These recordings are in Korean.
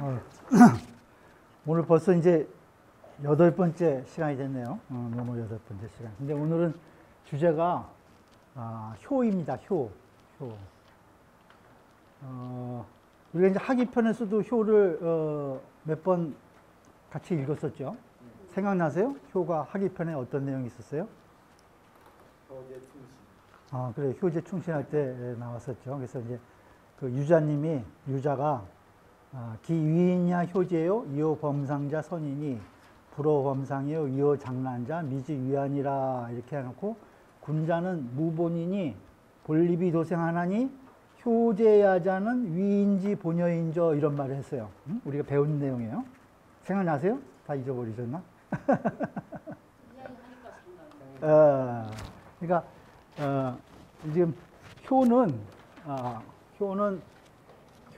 어, 오늘 벌써 이제 8번째 시간이 됐네요. 너무 8번째 시간. 근데 오늘은 주제가 효입니다. 효. 우리가 이제 학위편에서도 효를 몇 번 같이 읽었었죠. 생각나세요? 효가 학위편에 어떤 내용이 있었어요? 효제 충신. 그래. 효제 충신할 때 나왔었죠. 그래서 이제 그 유자가 기위인야 효제요 이호 범상자 선인이 불호 범상이요 이호 장난자 미지 위안이라 이렇게 해놓고 군자는 무본이니 본립이 도생하나니 효제야자는 위인지 본여인저 이런 말을 했어요. 우리가 배운 내용이에요. 생각나세요? 다 잊어버리셨나? 그러니까 지금 효는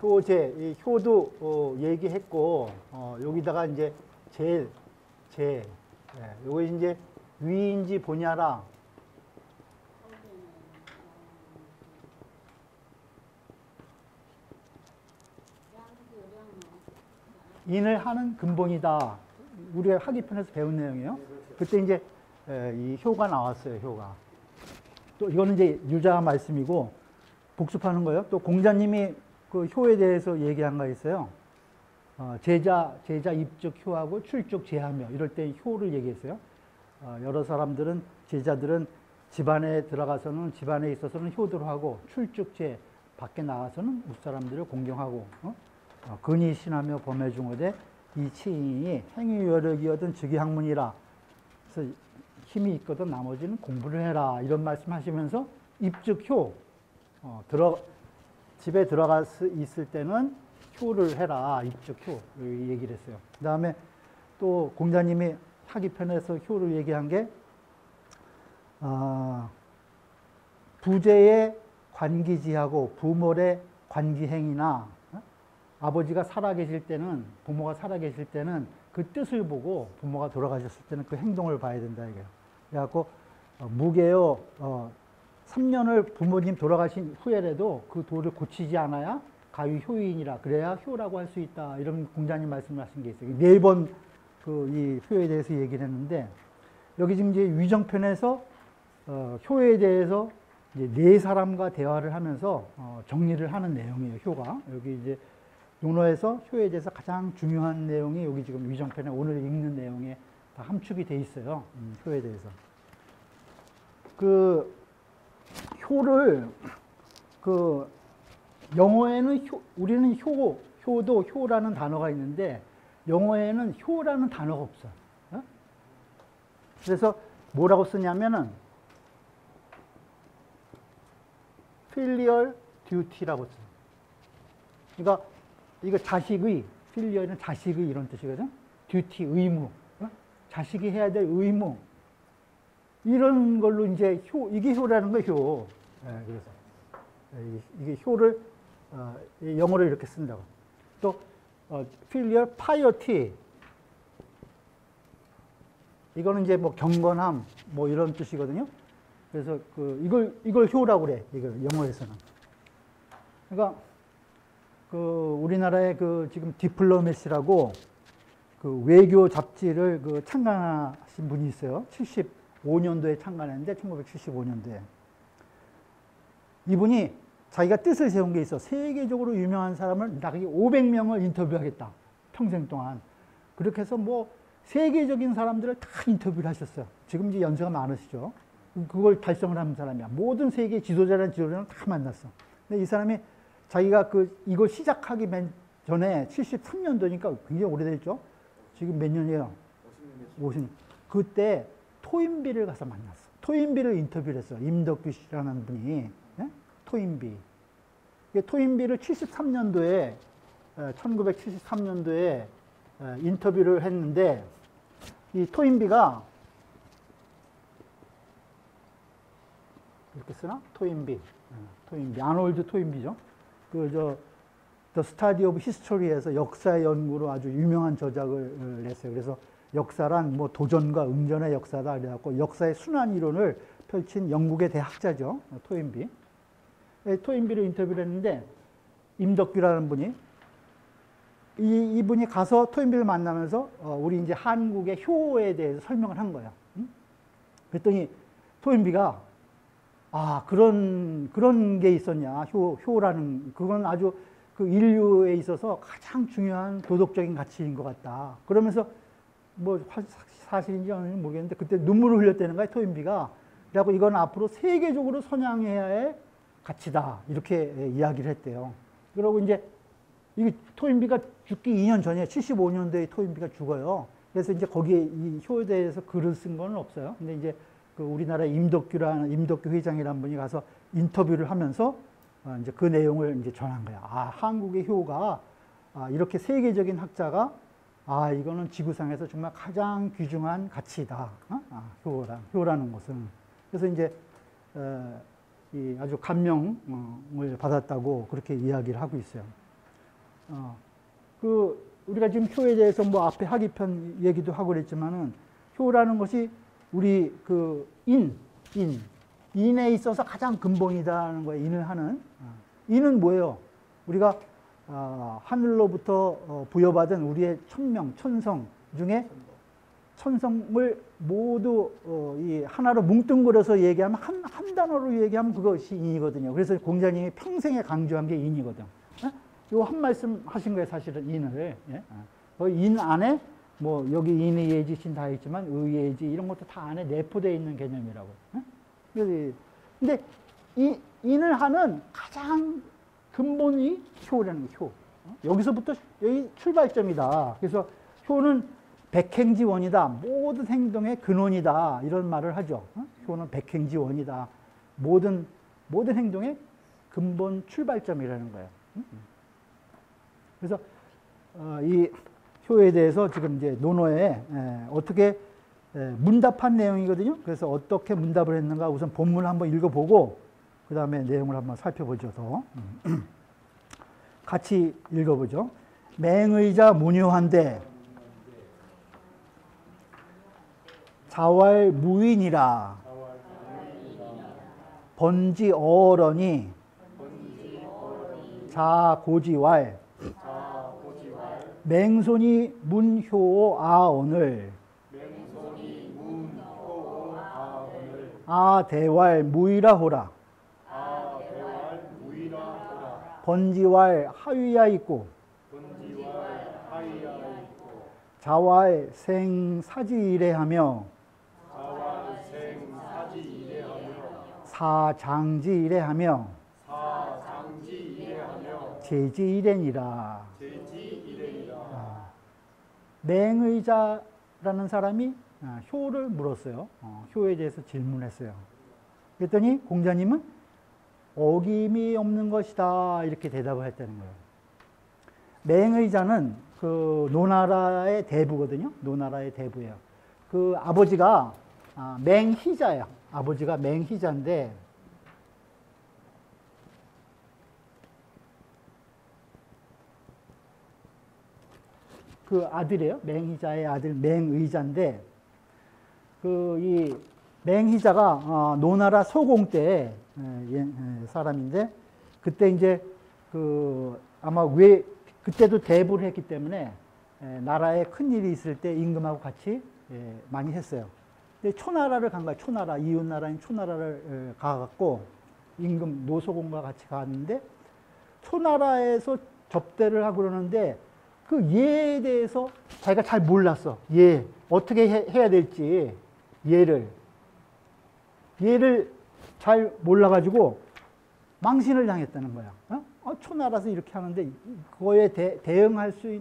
효제, 이 효도 얘기했고 여기다가 이제 요거 이제 위인지 보냐라. 인을 하는 근본이다. 우리가 학위편에서 배운 내용이에요. 그때 이제 이 효가 나왔어요. 효가. 또 이거는 이제 유자 말씀이고 복습하는 거예요. 또 공자님이 그 효에 대해서 얘기한 거 있어요. 제자 입적 효하고 출적 제하며 이럴 때 효를 얘기했어요. 여러 사람들은 제자들은 집안에 들어가서는 집안에 있어서는 효도를 하고 출적 제 밖에 나가서는 윗사람들을 공경하고 근히 신하며 범해 중어대 이 치인이 행위 여력이거든 즉위학문이라. 그래서 힘이 있거든 나머지는 공부를 해라 이런 말씀하시면서 입적 효 집에 들어가 있을 때는 효를 해라. 입적 효 얘기를 했어요. 그 다음에 또 공자님이 학위편에서 효를 얘기한 게 부재의 관기지하고 부모의 관기행위나 아버지가 살아계실 때는 부모가 살아계실 때는 그 뜻을 보고 부모가 돌아가셨을 때는 그 행동을 봐야 된다 이거예요. 그래갖고 무게요 3년을 부모님 돌아가신 후에라도 그 도를 고치지 않아야 가위 효인이라 그래야 효라고 할 수 있다 이런 공자님 말씀하신 게 있어요. 4번 그 이 효에 대해서 얘기를 했는데 여기 지금 이제 위정편에서 효에 대해서 이제 4사람과 대화를 하면서 정리를 하는 내용이에요. 효가 여기 이제 용어에서 효에 대해서 가장 중요한 내용이 여기 지금 위정편에 오늘 읽는 내용에 다 함축이 돼 있어요. 효에 대해서 그 효를 그 영어에는 우리는 효도 효라는 단어가 있는데 영어에는 효라는 단어가 없어. 그래서 뭐라고 쓰냐면은 filial duty라고 써. 그러니까 이거 자식의 filial은 자식의 이런 뜻이거든. duty 의무. 자식이 해야 될 의무. 이런 걸로 이제 이게 효라는 거예요, 효. 그래서 이게 효를 영어로 이렇게 쓴다고. 또 filial piety. 이거는 이제 뭐 경건함 뭐 이런 뜻이거든요. 그래서 이걸 효라고 그래. 이걸 영어에서는. 그러니까 우리나라의 지금 디플로메시라고 그 외교 잡지를 창간하신 분이 있어요. 75년도에 창간했는데 1975년도에 이분이 자기가 뜻을 세운 게 있어. 세계적으로 유명한 사람을 딱 500명을 인터뷰하겠다. 평생 동안. 그렇게 해서 뭐 세계적인 사람들을 다 인터뷰를 하셨어요. 지금 이제 연세가 많으시죠. 그걸 달성을 한 사람이야. 모든 세계 지도자를 다 만났어. 근데 이 사람이 자기가 이걸 시작하기 전에 73년도니까 굉장히 오래됐죠. 지금 몇 년이에요? 50년. 그때 토인비를 가서 만났어. 토인비를 인터뷰를 했어. 임덕규 씨라는 분이. 네? 토인비. 토인비를 1973년도에 인터뷰를 했는데 이 토인비가 이렇게 쓰나? 토인비. 아놀드 토인비죠. The Study of History에서 역사 연구로 아주 유명한 저작을 냈어요. 그래서 역사란 뭐 도전과 응전의 역사다 그래갖고 역사의 순환 이론을 펼친 영국의 대학자죠. 토인비. 토인비를 인터뷰를 했는데 임덕규라는 분이 이분이 가서 토인비를 만나면서 우리 이제 한국의 효에 대해서 설명을 한 거예요. 그랬더니 토인비가 그런 게 있었냐. 효라는 그건 아주 그 인류에 있어서 가장 중요한 도덕적인 가치인 것 같다. 그러면서 뭐 사실인지 아닌지 모르겠는데 그때 눈물을 흘렸다는 거야, 토인비가. 그래갖고 이건 앞으로 세계적으로 선양해야 할 가치다. 이렇게 이야기를 했대요. 그러고 이제 이 토인비가 죽기 2년 전에 75년도에 토인비가 죽어요. 그래서 이제 거기에 이 효에 대해서 글을 쓴 건 없어요. 근데 이제 그 우리나라 임덕규 회장이라는 분이 가서 인터뷰를 하면서 이제 그 내용을 이제 전한 거야. 한국의 효가 이렇게 세계적인 학자가 이거는 지구상에서 정말 가장 귀중한 가치다. 효라는 것은. 그래서 이제 아주 감명을 받았다고 그렇게 이야기를 하고 있어요. 우리가 지금 효에 대해서 뭐 앞에 하기편 얘기도 하고 그랬지만은 효라는 것이 우리 인에 있어서 가장 근본이다는 거예요. 인을 하는. 인은 뭐예요? 우리가 하늘로부터 부여받은 우리의 천성 중에 천성을 모두 이 하나로 뭉뚱그려서 얘기하면 한 단어로 얘기하면 그것이 인이거든요. 그래서 공자님이 평생에 강조한 게 인이거든. 요 한 말씀 하신 거예요, 사실은 인을. 인 안에 뭐 여기 인의 예지신 다 있지만 의예지 이런 것도 다 안에 내포되어 있는 개념이라고. 근데 이 인을 하는 가장 근본이 효라는 효. 여기서부터 여기 출발점이다. 그래서 효는 백행지원이다. 모든 행동의 근원이다. 이런 말을 하죠. 효는 백행지원이다. 모든 행동의 근본 출발점이라는 거예요. 그래서 이 효에 대해서 지금 이제 논어에 어떻게 문답한 내용이거든요. 그래서 어떻게 문답을 했는가 우선 본문을 한번 읽어보고 그 다음에 내용을 한번 살펴보죠. 더 같이 읽어보죠. 맹의자 문효한데 자왈무인이라 번지어러니 자고지왈 맹손이 문효 아언을 대왈 무이라호라 번지왈 하위야 있고 자왈 생사지이래하며 사장지이래하며 제지이래니라. 맹의자라는 사람이 효를 물었어요. 효에 대해서 질문했어요. 그랬더니 공자님은 어김이 없는 것이다 이렇게 대답을 했다는 거예요. 맹의자는 그 노나라의 대부거든요. 노나라의 대부예요. 그 아버지가 맹희자예요. 아버지가 맹희자인데 그 아들이에요. 맹희자의 아들 맹의자인데 그 이 맹희자가 노나라 소공 때 사람인데 그때 이제 그 아마 왜 그때도 대부를 했기 때문에 나라에 큰 일이 있을 때 임금하고 같이 많이 했어요. 근데 초나라를 간 거야. 초나라 이웃 나라인 초나라를 가갖고 임금 노소공과 같이 갔는데 초나라에서 접대를 하고 그러는데 그 예에 대해서 자기가 잘 몰랐어. 예 어떻게 해야 될지 예를 잘 몰라가지고 망신을 당했다는 거야. 초나라서 이렇게 하는데 그거에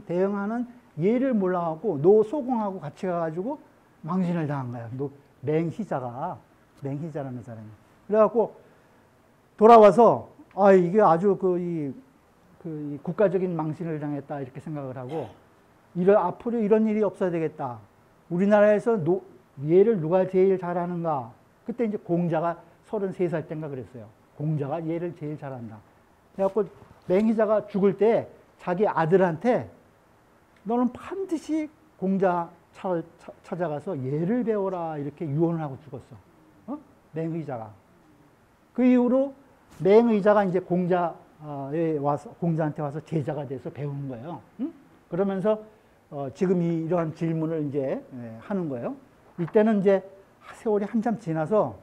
대응하는 예를 몰라갖고 노소공하고 같이 가가지고 망신을 당한 거야. 맹희자라는 사람이. 그래갖고 돌아와서 이게 아주 그 국가적인 망신을 당했다 이렇게 생각을 하고 앞으로 이런 일이 없어야 되겠다. 우리나라에서 예를 누가 제일 잘하는가? 그때 이제 공자가 33살 때인가 그랬어요. 공자가 예를 제일 잘한다. 그래갖고 맹희자가 죽을 때 자기 아들한테 너는 반드시 공자 찾아가서 예를 배워라 이렇게 유언을 하고 죽었어. 맹의자가. 그 이후로 맹의자가 이제 공자한테 와서 제자가 돼서 배운 거예요. 그러면서 지금 이러한 질문을 이제 하는 거예요. 이때는 이제 세월이 한참 지나서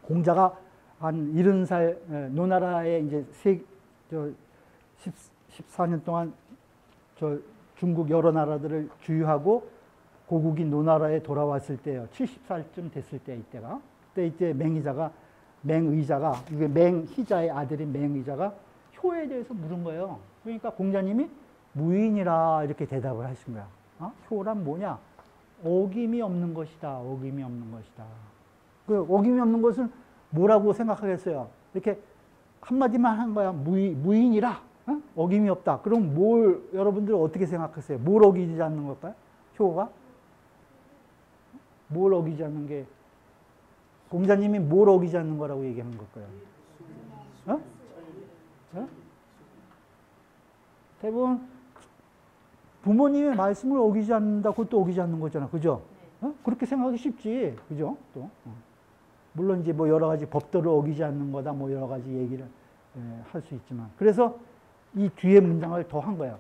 공자가 한 70살 노나라에 이제 14년 동안 저 중국 여러 나라들을 주유하고 고국인 노나라에 돌아왔을 때요. 70살쯤 됐을 때 이때가. 그때 이제 맹의자가 이게 맹희자의 아들인 맹의자가 효에 대해서 물은 거예요. 그러니까 공자님이 무인이라 이렇게 대답을 하신 거야. 효란 뭐냐? 어김이 없는 것이다. 어김이 없는 것이다. 그 어김이 없는 것은 뭐라고 생각하겠어요? 이렇게 한마디만 한 거야. 무인이라. 어김이 없다. 그럼 여러분들 어떻게 생각하세요? 뭘 어기지 않는 걸까요? 효가? 뭘 어기지 않는 게, 공자님이 뭘 어기지 않는 거라고 얘기하는 걸까요? 대부분 부모님의 말씀을 어기지 않는다, 그것도 어기지 않는 거잖아. 그죠? 그렇게 생각하기 쉽지. 그죠? 또. 물론 이제 뭐 여러 가지 법도를 어기지 않는 거다, 뭐 여러 가지 얘기를 할 수 있지만. 그래서 이 뒤에 문장을 더 한 거예요.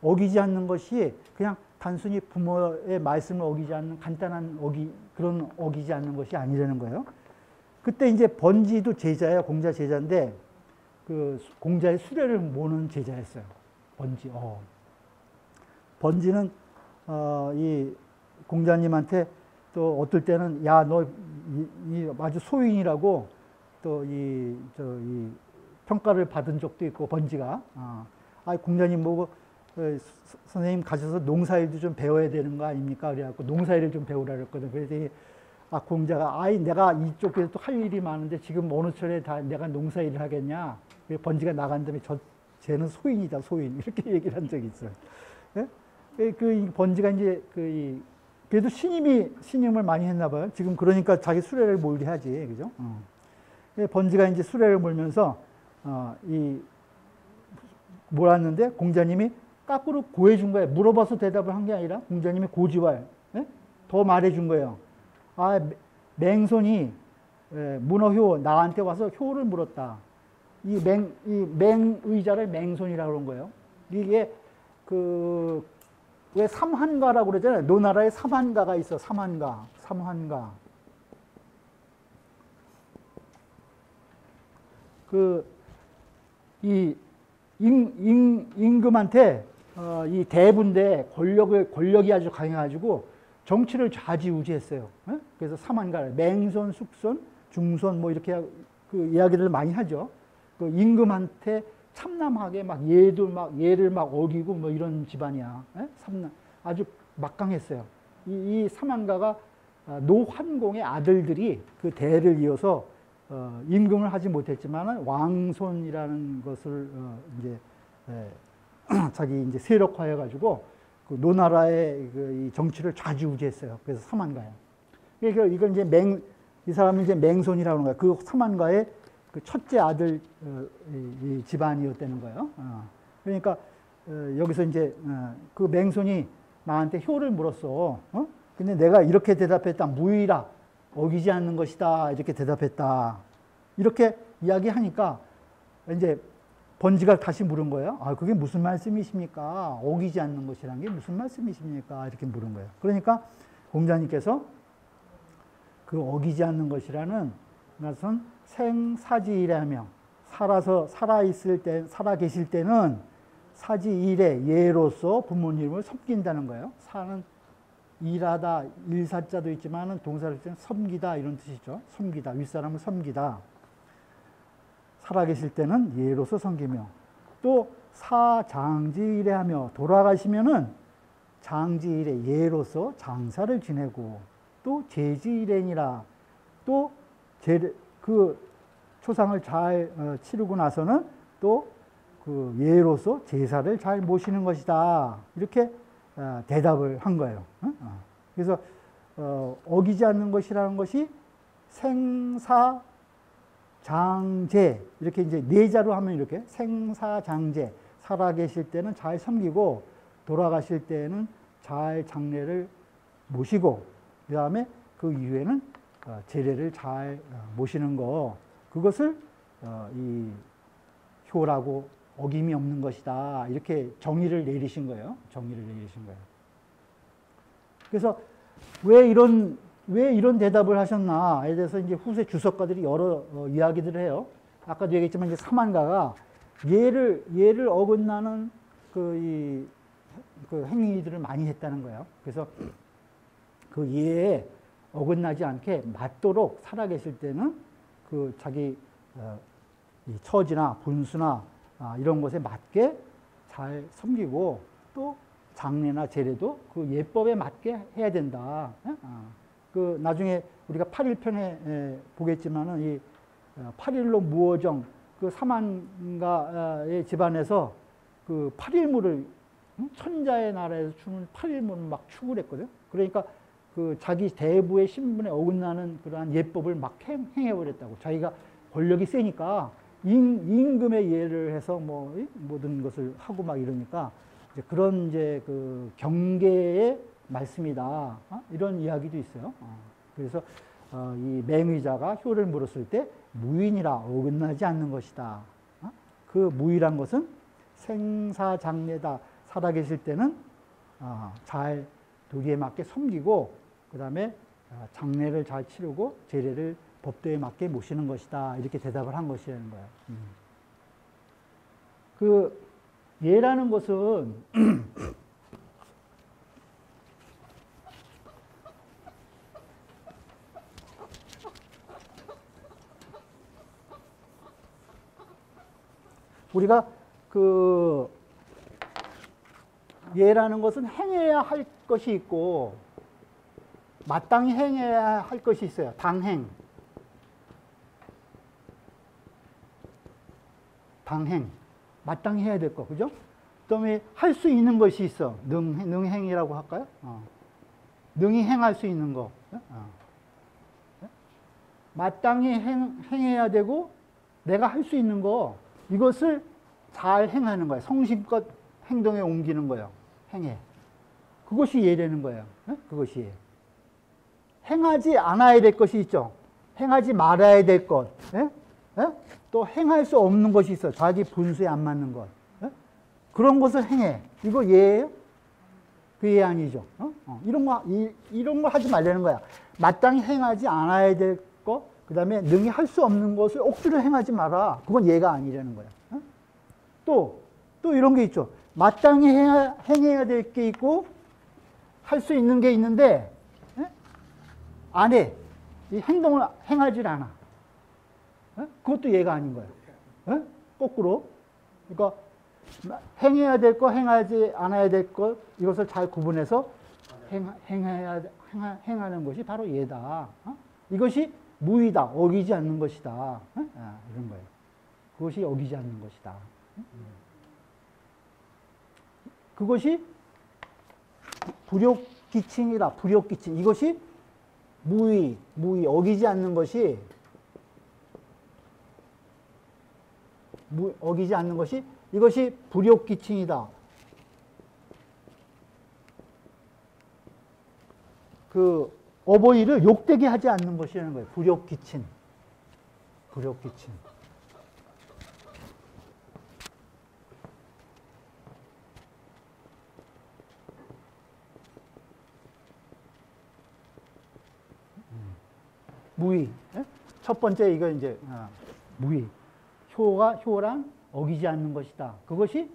어기지 않는 것이 그냥 단순히 부모의 말씀을 어기지 않는 간단한 그런 어기지 않는 것이 아니라는 거예요. 그때 이제 번지도 제자예요. 공자 제자인데, 그 공자의 수레를 모는 제자였어요. 번지. 번지는, 이 공자님한테 또 어떨 때는, 야, 너 아주 소인이라고 또 이 평가를 받은 적도 있고, 번지가. 공자님 보고, 선생님 가셔서 농사일도 좀 배워야 되는 거 아닙니까? 그래갖고 농사일을 좀 배우라 그랬거든. 그랬더니, 공자가, 내가 이쪽에서 또 할 일이 많은데 지금 어느 철에 다 내가 농사일을 하겠냐? 번지가 나간 다음에 쟤는 소인이다, 소인. 이렇게 얘기를 한 적이 있어요. 예? 그 번지가 이제 그래도 신임을 많이 했나 봐요. 지금 그러니까 자기 수레를 몰게 하지. 그죠? 번지가 이제 수레를 몰면서, 몰았는데 공자님이 까꾸로 고해준 거예요. 물어봐서 대답을 한 게 아니라 공자님이 고지활, 더 말해준 거예요. 맹손이 문어효 나한테 와서 효를 물었다. 이 맹의자를 맹손이라고 그런 거예요. 이게 왜 삼한가라고 그러잖아요. 노나라에 삼한가가 있어. 삼한가. 임금한테 이 대부인데 권력이 아주 강해가지고 정치를 좌지우지했어요. 그래서 삼한가, 맹손, 숙손, 중손 뭐 이렇게 그 이야기를 많이 하죠. 그 임금한테 참남하게 얘를 막 어기고 뭐 이런 집안이야. 아주 막강했어요. 이 삼한가가 노환공의 아들들이 그 대를 이어서 임금을 하지 못했지만 왕손이라는 것을 이제 자기 이제 세력화해 가지고 그 노나라의 이 정치를 좌지우지했어요. 그래서 삼한가예요. 그러니까 이걸 이제 이 사람은 이제 맹손이라고 하는 거예요. 그 삼한가의 그 첫째 아들 이 집안이었다는 거예요. 그러니까 여기서 이제 그 맹손이 나한테 효를 물었어. 근데 내가 이렇게 대답했다. 무의라. 어기지 않는 것이다. 이렇게 대답했다. 이렇게 이야기하니까 이제 번지가 다시 물은 거예요. 그게 무슨 말씀이십니까? 어기지 않는 것이라는 게 무슨 말씀이십니까? 이렇게 물은 거예요. 그러니까 공자님께서 그 어기지 않는 것이라는 것은 생사지일하며 살아 계실 때는 사지일에 예로서 부모님을 섬긴다는 거예요. 사는 일하다, 일사자도 있지만 동사를 때는 섬기다 이런 뜻이죠. 섬기다, 윗사람을 섬기다. 살아계실 때는 예로서 섬기며, 또 사장지일에 하며 돌아가시면은 장지일에 예로서 장사를 지내고, 또 제지일에니라, 또 그 초상을 잘 치르고 나서는 또 그 예로서 제사를 잘 모시는 것이다. 이렇게 대답을 한 거예요. 그래서 어기지 않는 것이라는 것이 생사 장제, 이렇게 이제 네자로 하면 이렇게 생사장제, 살아계실 때는 잘 섬기고 돌아가실 때는 잘 장례를 모시고, 그 다음에 그 이후에는 제례를 잘 모시는 거, 그것을 이 효라고 어김이 없는 것이다. 이렇게 정의를 내리신 거예요. 정의를 내리신 거예요. 그래서 왜 이런 대답을 하셨나에 대해서 이제 후세 주석가들이 여러 이야기들을 해요. 아까도 얘기했지만 이제 사만가가 예를 어긋나는 그 행위들을 많이 했다는 거예요. 그래서 그 예에 어긋나지 않게 맞도록 살아계실 때는 그 자기 이 처지나 분수나 이런 것에 맞게 잘 섬기고 또 장례나 제례도 그 예법에 맞게 해야 된다. 그 나중에 우리가 8일편에 보겠지만은 이 8일로 무어정 그 사만가의 집안에서 그 8일무를 천자의 나라에서 추는 8일무를 막 추구를 했거든요. 그러니까 그 자기 대부의 신분에 어긋나는 그러한 예법을 막 행해버렸다고. 자기가 권력이 세니까 임금의 예를 해서 뭐 모든 것을 하고 막 이러니까 이제 그런 이제 그 경계의 말씀이다. 이런 이야기도 있어요. 그래서 이 맹의자가 효를 물었을 때 무인이라 어긋나지 않는 것이다. 그 무의란 것은 생사장례다. 살아계실 때는 잘 도리에 맞게 섬기고 그 다음에 장례를 잘 치르고 제례를 법도에 맞게 모시는 것이다. 이렇게 대답을 한 것이라는 거예요. 그 예라는 것은 우리가 그 예라는 것은 행해야 할 것이 있고 마땅히 행해야 할 것이 있어요. 당행. 마땅히 해야 될 거, 그죠? 그다음에 할 수 있는 것이 있어. 능행이라고 할까요? 능히 행할 수 있는 거. 마땅히 행해야 되고 내가 할 수 있는 거 이것을 잘 행하는 거예요. 성심껏 행동에 옮기는 거예요. 행해. 그것이 예라는 거예요. 그것이 예. 행하지 않아야 될 것이 있죠. 행하지 말아야 될 것. 또 행할 수 없는 것이 있어. 자기 분수에 안 맞는 것. 그런 것을 행해. 이거 예예요? 그 예 아니죠. 이런 거 하지 말라는 거야. 마땅히 행하지 않아야 될 것, 그 다음에 능히 할 수 없는 것을 억지로 행하지 마라. 그건 예가 아니라는 거야. 또 이런 게 있죠. 마땅히 행해야 될 게 있고, 할 수 있는 게 있는데, 안 해. 이 행동을 행하지 않아. 그것도 예가 아닌 거예요. 거꾸로. 그러니까 행해야 될 것, 행하지 않아야 될 것, 이것을 잘 구분해서 행하는 것이 바로 예다. 이것이 무의다. 어기지 않는 것이다. 이런 거예요. 그것이 어기지 않는 것이다. 그것이 불욕기칭이다. 불욕기칭. 이것이 무의, 어기지 않는 것이 어기지 않는 것이 이것이 불욕기칭이다. 그 어버이를 욕되게 하지 않는 것이라는 거예요. 불욕기칭. 무의. 첫 번째 이거 이제 무의. 효란 어기지 않는 것이다. 그것이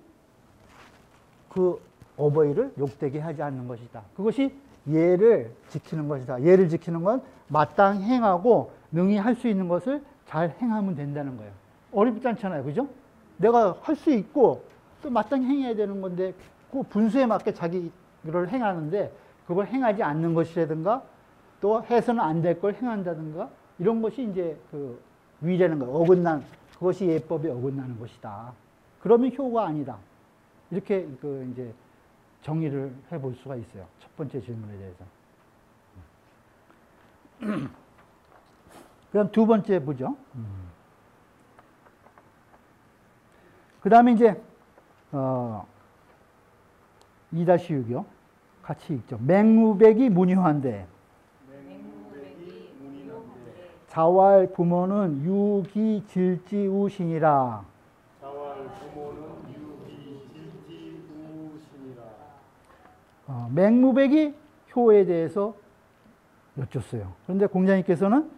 그 어버이를 욕되게 하지 않는 것이다. 그것이 예를 지키는 것이다. 예를 지키는 건 마땅히 행하고 능히 할 수 있는 것을 잘 행하면 된다는 거예요. 어렵지 않잖아요. 그죠? 내가 할 수 있고 또 마땅히 행해야 되는 건데 그 분수에 맞게 자기를 행하는데 그걸 행하지 않는 것이라든가 또 해서는 안 될 걸 행한다든가 이런 것이 이제 그 위라는 거예요. 그것이 예법에 어긋나는 것이다. 그러면 효가 아니다. 이렇게 그 이제 정의를 해볼 수가 있어요. 첫 번째 질문에 대해서. 그럼 두 번째 보죠. 그 다음에 이제 2-6이요. 같이 읽죠. 맹무백이 문유한데 자왈 부모는 유기질지우신이라. 자왈 부모는 맹무백이 효에 대해서 여쭙어요. 그런데 공자님께서는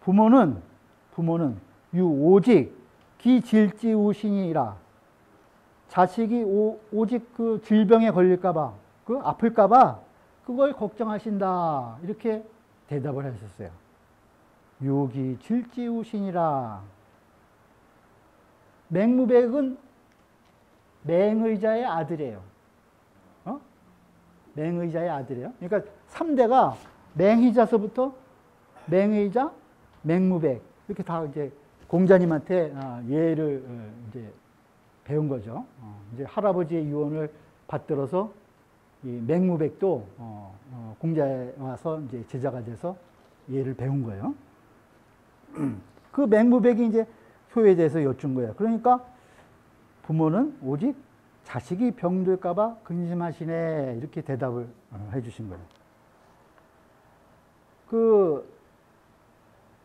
부모는 오직 기질지우신이라 자식이 오직 그 질병에 걸릴까봐 그 아플까봐 그걸 걱정하신다 이렇게 대답을 하셨어요. 유기 질지우신이라 맹무백은 맹의자의 아들이에요. 맹의자의 아들이에요. 그러니까 3대가 맹의자서부터 맹의자, 맹무백 이렇게 다 이제 공자님한테 예를 이제 배운 거죠. 이제 할아버지의 유언을 받들어서 이 맹무백도 공자에 와서 이제 제자가 돼서 예를 배운 거예요. 그 맹무백이 이제 효에 대해서 여쭌 거예요. 그러니까 부모는 오직 자식이 병들까봐 근심하시네 이렇게 대답을 해주신 거예요. 그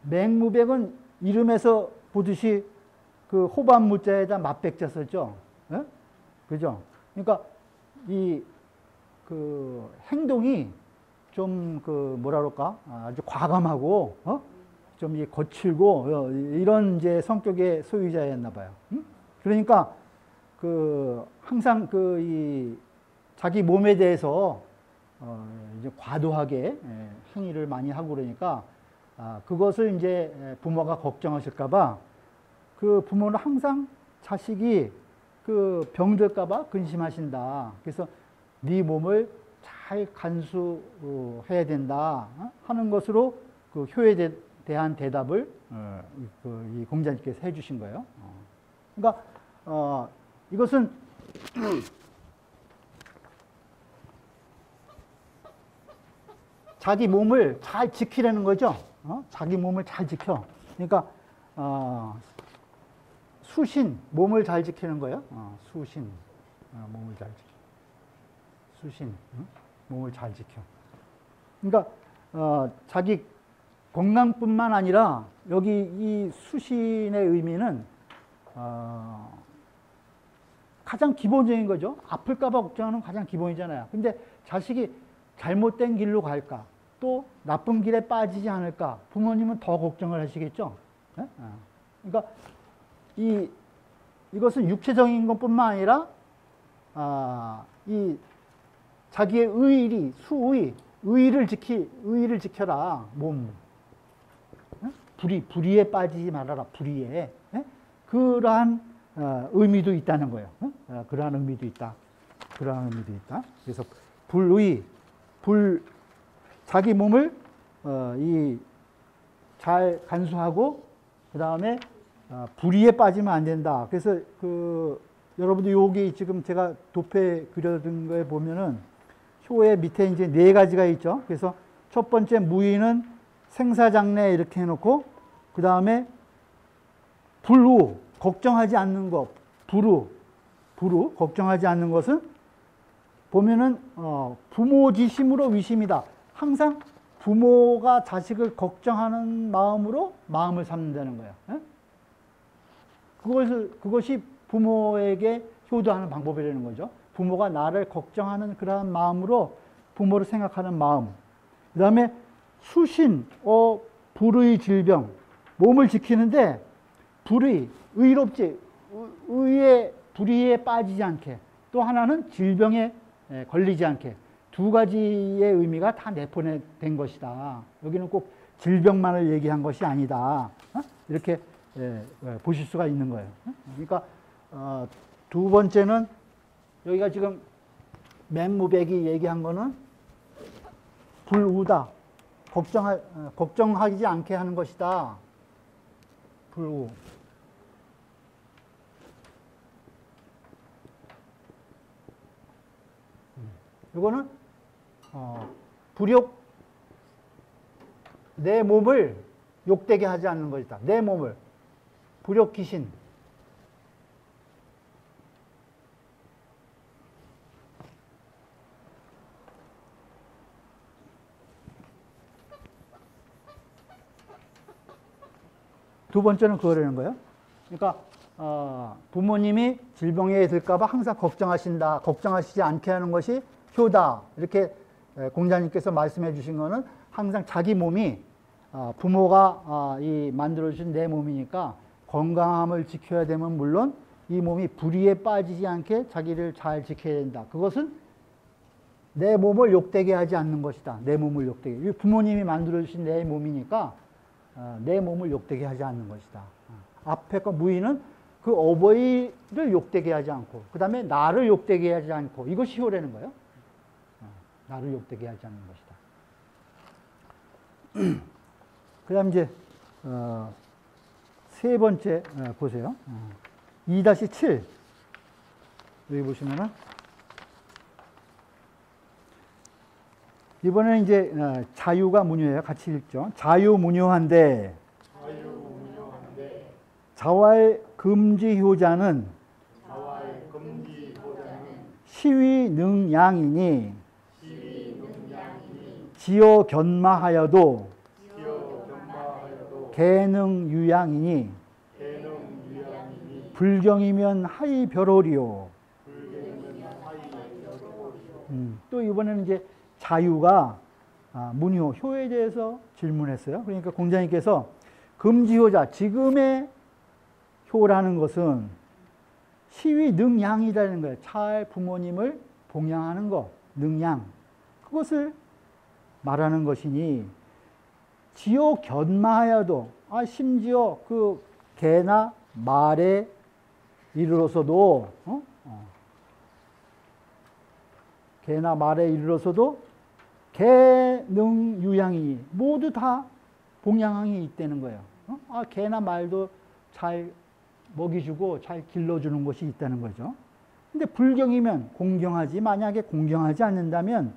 맹무백은 이름에서 보듯이 그 호반무자에다 맞백자 썼죠. 예? 그죠? 그러니까 이 그 행동이 좀 그 뭐라 그럴까 아주 과감하고 좀 이 거칠고 이런 이제 성격의 소유자였나 봐요. 그러니까 그 항상 그 이 자기 몸에 대해서 이제 과도하게 행위를 많이 하고 그러니까 그것을 이제 부모가 걱정하실까봐 그 부모는 항상 자식이 그 병들까봐 근심하신다. 그래서 네 몸을 잘 간수해야 된다 하는 것으로 그 효에 대한 대답을 이 공자님께서 해주신 거예요. 그러니까 이것은 자기 몸을 잘 지키려는 거죠. 자기 몸을 잘 지켜. 그러니까 수신, 몸을 잘 지키는 거예요. 수신, 몸을 잘 지켜. 수신, 몸을 잘 지켜. 그러니까 자기 건강뿐만 아니라 여기 이 수신의 의미는 가장 기본적인 거죠. 아플까봐 걱정하는 가장 기본이잖아요. 근데 자식이 잘못된 길로 갈까? 또 나쁜 길에 빠지지 않을까? 부모님은 더 걱정을 하시겠죠. 네? 그러니까 이것은 육체적인 것뿐만 아니라 이 자기의 의리, 의의를 지켜라. 몸. 불의에 빠지지 말아라. 불의에. 그러한 의미도 있다는 거예요. 그러한 의미도 있다. 그러한 의미도 있다. 그래서 자기 몸을 잘 간수하고 그 다음에 불의에 빠지면 안 된다. 그래서 여러분들 여기 지금 제가 도표에 그려둔 거에 보면은 효의 밑에 이제 4가지가 있죠. 그래서 첫 번째 무의는 생사장래 이렇게 해놓고 그 다음에 불우 걱정하지 않는 것, 불우 걱정하지 않는 것은 보면은 부모지심으로 위심이다. 항상 부모가 자식을 걱정하는 마음으로 마음을 삼는다는 거예요. 그것이 부모에게 효도하는 방법이라는 거죠. 부모가 나를 걱정하는 그러한 마음으로 부모를 생각하는 마음. 그 다음에 수신, 불의 질병, 몸을 지키는데 의롭지, 불의에 빠지지 않게, 또 하나는 질병에 걸리지 않게, 2가지의 의미가 다 내포된 것이다. 여기는 꼭 질병만을 얘기한 것이 아니다. 이렇게 보실 수가 있는 거예요. 그러니까 2번째는 여기가 지금 맹무백이 얘기한 거는 불우다. 걱정하지 않게 하는 것이다. 불우. 이거는 불욕, 내 몸을 욕되게 하지 않는 것이다. 내 몸을. 불욕 귀신. 두 번째는 그거라는 거예요. 그러니까 부모님이 질병에 들까봐 항상 걱정하신다. 걱정하시지 않게 하는 것이 효다. 이렇게 공자님께서 말씀해 주신 거는 항상 자기 몸이 부모가 이 만들어주신 내 몸이니까 건강함을 지켜야 되면 물론 이 몸이 불의에 빠지지 않게 자기를 잘 지켜야 된다. 그것은 내 몸을 욕되게 하지 않는 것이다. 내 몸을 욕되게. 부모님이 만들어주신 내 몸이니까 내 몸을 욕되게 하지 않는 것이다. 앞에 거 무의는 그 어버이를 욕되게 하지 않고 그 다음에 나를 욕되게 하지 않고 이것이 효라는 거예요. 나를 욕되게 하지 않는 것이다. 그 다음 이제 세 번째 보세요. 2-7 여기 보시면은 이번에는 이제 자유가 문효예요. 같이 읽죠. 자유문효한데 자활 금지효자는 시위능양이니 지어 견마하여도 개능유양이니 불경이면 하이별호리요. 또 이번에는 이제 자유가 문효, 효에 대해서 질문했어요. 그러니까 공자님께서 금지효자, 지금의 효라는 것은 시위능양이라는 거예요. 잘 부모님을 봉양하는 것, 능양. 그것을 말하는 것이니 지어 견마하여도 심지어 그 개나 말에 이르러서도 개나 말에 이르러서도 개능유양이 모두 다 봉양이 있다는 거예요. 개나 말도 잘 먹이주고 잘 길러주는 것이 있다는 거죠. 근데 불경이면 공경하지, 만약에 공경하지 않는다면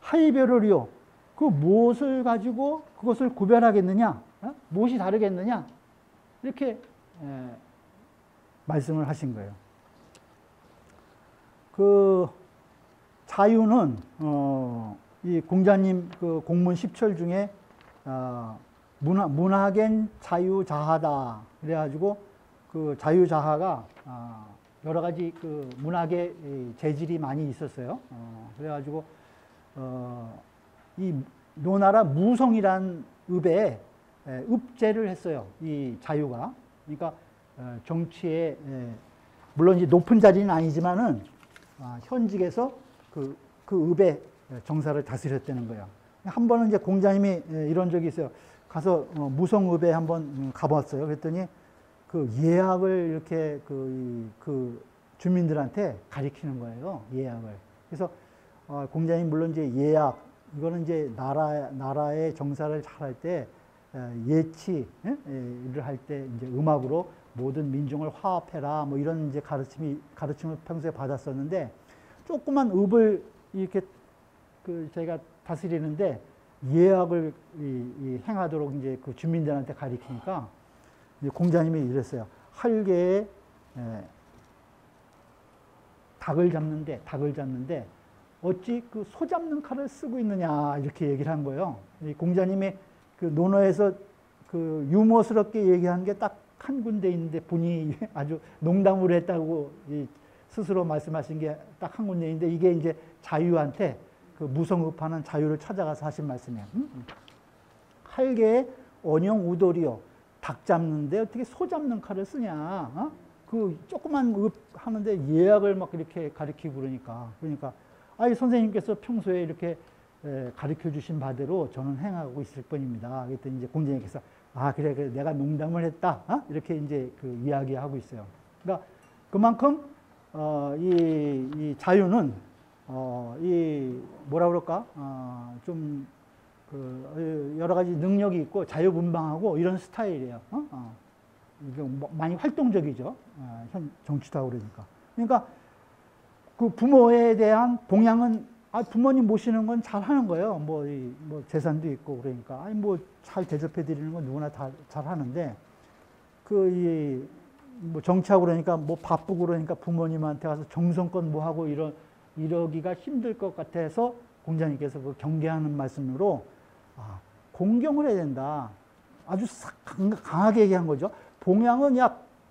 하이별호리요. 그 무엇을 가지고 그것을 구별하겠느냐? 무엇이 다르겠느냐? 이렇게 말씀을 하신 거예요. 그 자유는 이 공자님 그 공문 10철 중에 문학엔 자유자하다. 그래가지고 그 자유자하가 여러 가지 그 문학의 재질이 많이 있었어요. 그래가지고 이 노나라 무성이란 읍에 읍제를 했어요. 이 자유가. 그러니까 정치에 물론 이제 높은 자리는 아니지만은 현직에서 그 읍에 정사를 다스렸다는 거예요. 한 번은 이제 공자님이 이런 적이 있어요. 가서 무성읍에 한번 가봤어요. 그랬더니 그 예학을 이렇게 그 주민들한테 가리키는 거예요. 예학을. 그래서 공자님 물론 이제 예학 이거는 이제 나라의 정사를 잘할 때 예치를 할 때 이제 음악으로 모든 민중을 화합해라 뭐 이런 이제 가르침을 평소에 받았었는데 조그만 읍을 이렇게 저희가 다스리는데 예학을 행하도록 이제 그 주민들한테 가리키니까 이제 공자님이 이랬어요. 할개에 닭을 잡는데 어찌 그 소 잡는 칼을 쓰고 있느냐 이렇게 얘기를 한 거예요. 이 공자님이 그 논어에서 그 유머스럽게 얘기한 게 딱 한 군데 있는데 본인이 아주 농담으로 했다고 스스로 말씀하신 게 딱 한 군데 있는데 이게 이제 자유한테 그 무성읍하는 자유를 찾아가서 하신 말씀이에요. 할개에 언영 우돌이요. 닭 잡는데 어떻게 소 잡는 칼을 쓰냐. 그 조그만 읍 하는데 예약을 막 이렇게 가르치고 그러니까 선생님께서 평소에 이렇게 가르쳐 주신 바대로 저는 행하고 있을 뿐입니다. 그랬더니 이제 공자님께서 그래 내가 농담을 했다. 이렇게 이제 그 이야기하고 있어요. 그러니까 그만큼 이 자유는 이 뭐라 그럴까 좀 그 여러 가지 능력이 있고 자유분방하고 이런 스타일이에요. 이게 많이 활동적이죠. 현 정치도 하고 그러니까 그 부모에 대한 봉양은 부모님 모시는 건 잘 하는 거예요. 뭐 재산도 있고 그러니까 뭐 잘 대접해 드리는 건 누구나 다 잘 하는데 뭐 정치하고 그러니까 뭐 바쁘고 그러니까 부모님한테 가서 정성껏 뭐 하고 이러기가 힘들 것 같아서 공자님께서 그 경계하는 말씀으로 공경을 해야 된다. 아주 강하게 얘기한 거죠. 봉양은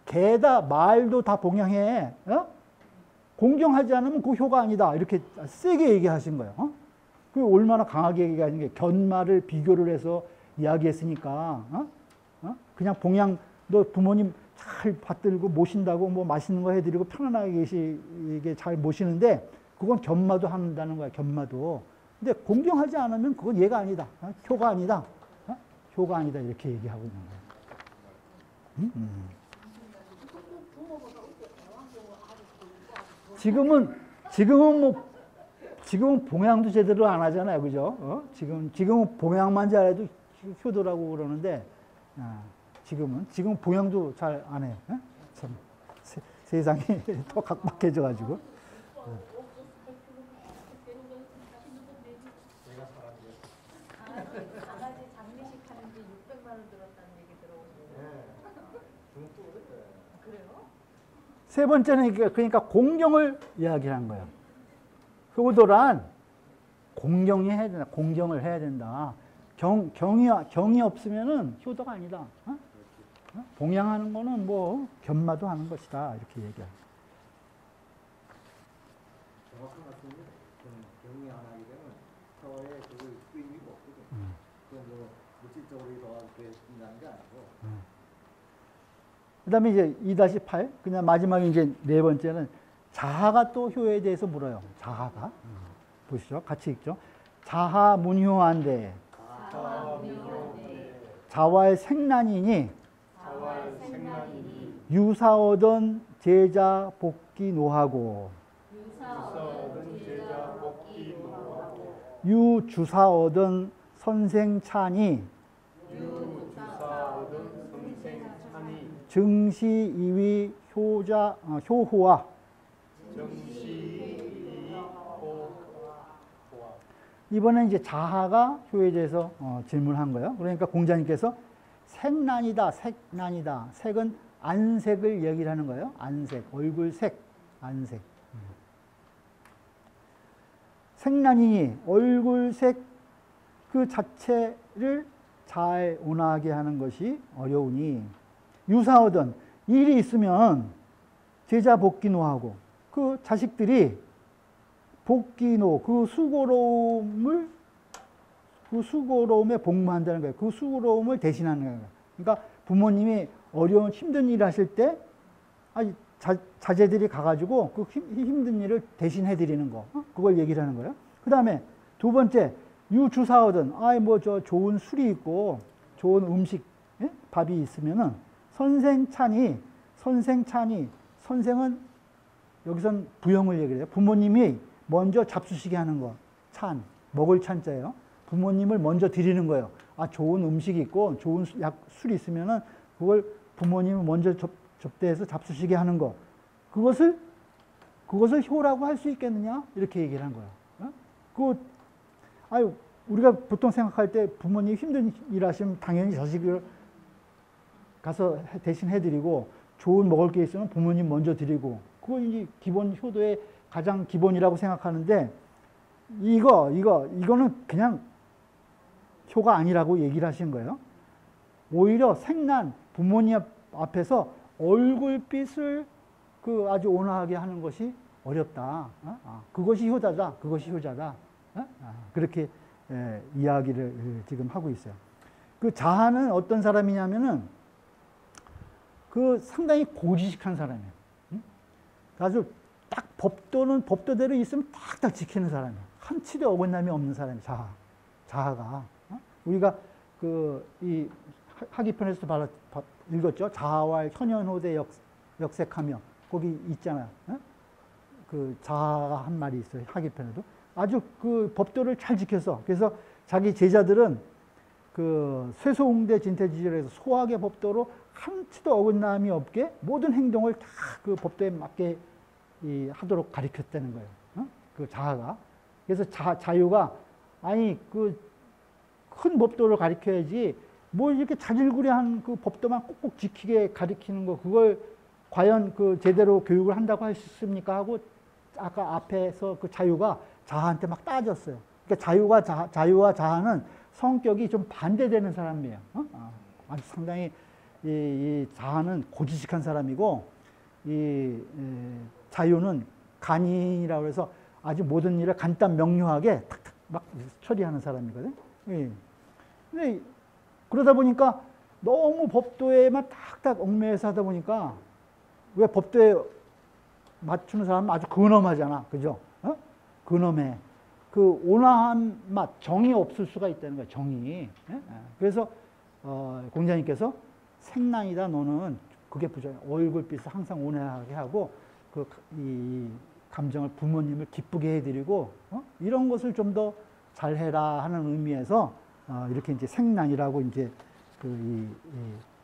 개다 말도 다 봉양해. 공경하지 않으면 그 효가 아니다. 이렇게 세게 얘기하신 거예요. 그 얼마나 강하게 얘기하는 게 견마를 비교를 해서 이야기했으니까. 그냥 봉양 너 부모님 잘 받들고 모신다고 뭐 맛있는 거 해드리고 편안하게 계시게 잘 모시는데 그건 견마도 한다는 거야. 견마도. 근데 공경하지 않으면 그건 얘가 아니다. 효가 아니다. 효가 아니다. 이렇게 얘기하고 있는 거예요. 지금은 봉양도 제대로 안 하잖아요. 그죠? 지금은 봉양만 잘해도 효도라고 그러는데, 지금은 봉양도 잘 안 해요. 참, 세상이 더 각박해져가지고. 강아지 장례식 하는데 600만 원 들었다는 얘기 들어오시네요. 그래요? 세 번째는 그러니까 공경을 이야기한 거예요. 효도란 공경이 해야 된다. 공경을 해야 된다. 경이 없으면은 효도가 아니다. 봉양하는 거는 뭐 견마도 하는 것이다. 이렇게 얘기해요. 정확한 말씀이 경이 안 하게 되면 서에 그 의미가 없거든. 그건 뭐 물질적으로 더하게 된다는 게 아니고. 그 다음에 이제 2-8, 그냥 마지막에 이제 네 번째는 자하가 또 효에 대해서 물어요. 자하가. 보시죠. 같이 읽죠. 자하 문효한데 자활 생난이니 유사오던 제자 복귀 노하고 유주사오던 선생 찬이 증시 이위 효호와 이번에 이제 자하가 효에 대해서 질문한 거예요. 그러니까 공자님께서 색난이다, 색난이다. 색은 안색을 얘기를 하는 거예요. 안색, 얼굴색, 안색. 색난이니 얼굴색 그 자체를 잘 온화하게 하는 것이 어려우니 유사하던 일이 있으면 제자 복귀노하고 그 자식들이 복귀노 그 수고로움에 복무한다는 거예요. 그 수고로움을 대신하는 거예요. 그러니까 부모님이 어려운 힘든 일을 하실 때 자제들이 가가지고 그 힘든 일을 대신해 드리는 거. 그걸 얘기를 하는 거예요. 그 다음에 두 번째 유주사하던 저 좋은 술이 있고 좋은 음식 밥이 있으면은 선생찬이 선생은 여기선 부형을 얘기해요. 부모님이 먼저 잡수시게 하는 거. 찬, 먹을 찬자예요. 부모님을 먼저 드리는 거예요. 좋은 음식이 있고 좋은 술이 있으면은 그걸 부모님을 먼저 접대해서 잡수시게 하는 거. 그것을 효라고 할 수 있겠느냐? 이렇게 얘기를 한 거예요. 우리가 보통 생각할 때 부모님 힘든 일 하시면 당연히 자식을 가서 대신 해드리고 좋은 먹을 게 있으면 부모님 먼저 드리고 그거 이제 기본 효도의 가장 기본이라고 생각하는데 이거는 그냥 효가 아니라고 얘기를 하신 거예요. 오히려 생난 부모님 앞에서 얼굴빛을 아주 온화하게 하는 것이 어렵다. 그것이 효자다. 그것이 효자다. 그렇게 이야기를 지금 하고 있어요. 그 자하는 어떤 사람이냐면은 상당히 고지식한 사람이에요. 아주 딱 법도대로 있으면 딱딱 지키는 사람이에요. 한치도 어긋남이 없는 사람이 자하가. 우리가 이 하기편에서도 읽었죠. 자하왈 현현호대 역색하며 거기 있잖아요. 그 자하가 한 말이 있어요. 하기편에도 아주 그 법도를 잘 지켜서 그래서 자기 제자들은 쇠소홍대 진태지절에서 소학의 법도로 한치도 어긋남이 없게 모든 행동을 다 그 법도에 맞게 하도록 가르쳤다는 거예요. 그 자하가. 그래서 자유가 큰 법도를 가르쳐야지 뭐 이렇게 자질구레한 그 법도만 꼭꼭 지키게 가르치는 거 그걸 과연 제대로 교육을 한다고 할 수 있습니까? 하고 아까 앞에서 그 자유가 자하한테 막 따졌어요. 그러니까 자유와 자하는 성격이 좀 반대되는 사람이에요. 아주 상당히 이 자아는 고지식한 사람이고 자유는 간이라고 해서 아주 모든 일을 간단 명료하게 탁탁 막 처리하는 사람이거든. 예. 근데 그러다 보니까 너무 법도에만 탁탁 얽매여서 하다 보니까 왜 법도에 맞추는 사람은 아주 근엄하잖아. 그죠? 어? 근엄해. 그 온화한 맛, 정이 없을 수가 있다는 거야. 정이. 예? 그래서 공자님께서 생난이다 너는 그게 부정해. 얼굴빛을 항상 온화하게 하고 이 감정을 부모님을 기쁘게 해드리고 이런 것을 좀 더 잘해라 하는 의미에서 이렇게 이제 생난이라고 이제 이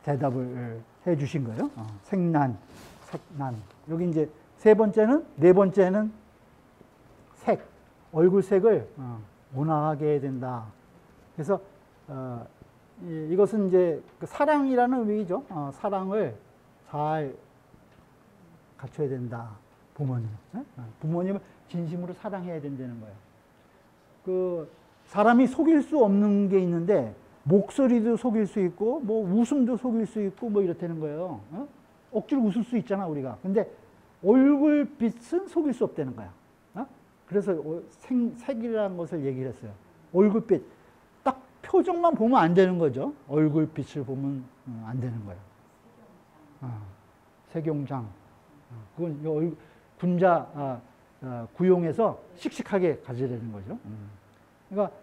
대답을 해주신 거예요. 생난, 색난. 여기 이제 네 번째는 색, 얼굴색을 온화하게 해야 된다. 그래서 이것은 이제 그 사랑이라는 의미죠. 사랑을 잘 갖춰야 된다. 부모님. 부모님을 진심으로 사랑해야 된다는 거예요. 그 사람이 속일 수 없는 게 있는데 목소리도 속일 수 있고 뭐 웃음도 속일 수 있고 뭐 이렇다는 거예요. 억지로 웃을 수 있잖아 우리가. 근데 얼굴빛은 속일 수 없다는 거야. 그래서 색이라는 것을 얘기를 했어요. 얼굴빛. 딱 표정만 보면 안 되는 거죠. 얼굴빛을 보면 안 되는 거예요. 색용장. 그건 군자 구용해서 씩씩하게 가지려는 거죠. 그러니까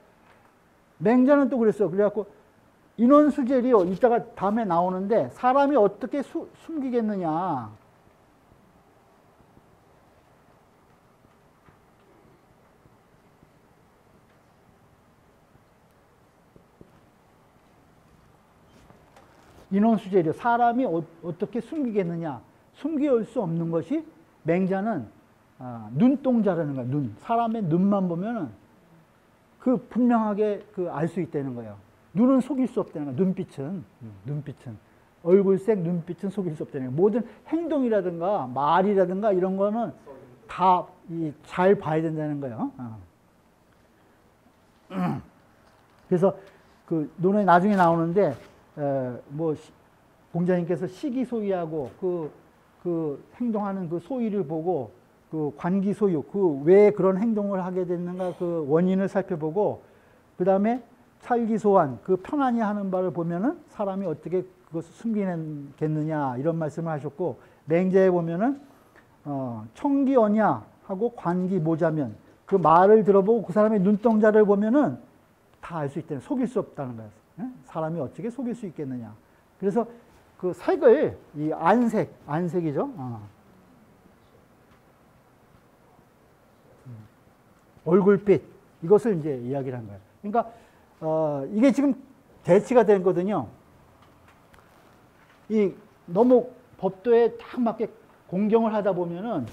맹자는 또 그랬어. 그래갖고 인원수젤이요. 이따가 다음에 나오는데 사람이 어떻게 숨기겠느냐. 인원수젤이요. 사람이 어떻게 숨기겠느냐. 숨길 수 없는 것이 맹자는 눈동자라는 거야. 눈. 사람의 눈만 보면은 그 분명하게 알 수 있다는 거예요. 눈은 속일 수 없다는 거예요. 눈빛은. 얼굴색, 눈빛은 속일 수 없다는 거예요. 모든 행동이라든가 말이라든가 이런 거는 다 잘 봐야 된다는 거예요. 그래서 그 논에 나중에 나오는데 뭐 공자님께서 시기소위하고 그 행동하는 그 소위를 보고 그 관기소유, 그 왜 그런 행동을 하게 됐는가 그 원인을 살펴보고 그 다음에 찰기소환, 그 편안히 하는 바를 보면은 사람이 어떻게 그것을 숨기겠느냐 이런 말씀을 하셨고 맹자에 보면은 청기언야 하고 관기모자면 그 말을 들어보고 그 사람의 눈동자를 보면은 다 알 수 있다는 속일 수 없다는 거예요. 사람이 어떻게 속일 수 있겠느냐. 그래서 그 색을 이 안색이죠. 얼굴빛 이것을 이제 이야기를 한 거예요. 그러니까 이게 지금 대치가 되거든요. 이 너무 법도에 딱 맞게 공경을 하다 보면은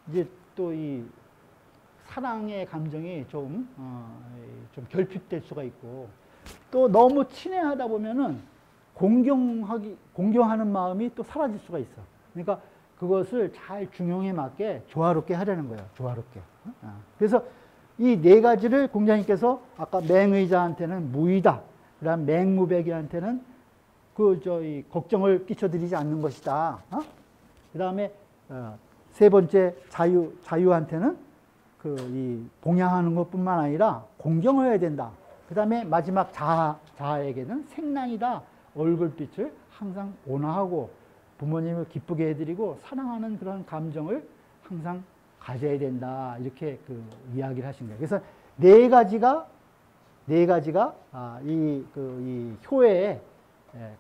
이제 또 이 사랑의 감정이 좀 결핍될 수가 있고 또 너무 친애하다 보면은 공경하는 마음이 또 사라질 수가 있어. 그러니까 그것을 잘 중용에 맞게 조화롭게 하려는 거예요. 조화롭게. 그래서 이 네 가지를 공자님께서 아까 맹의자한테는 무의다. 그다음 맹무백이한테는 걱정을 끼쳐드리지 않는 것이다. 그다음에 세 번째 자유한테는 이 봉양하는 것뿐만 아니라 공경을 해야 된다. 그다음에 마지막 자아에게는 생난이다. 얼굴빛을 항상 온화하고 부모님을 기쁘게 해드리고 사랑하는 그런 감정을 항상 가져야 된다. 이렇게 이야기를 하신 거예요. 그래서 네 가지가 이 효의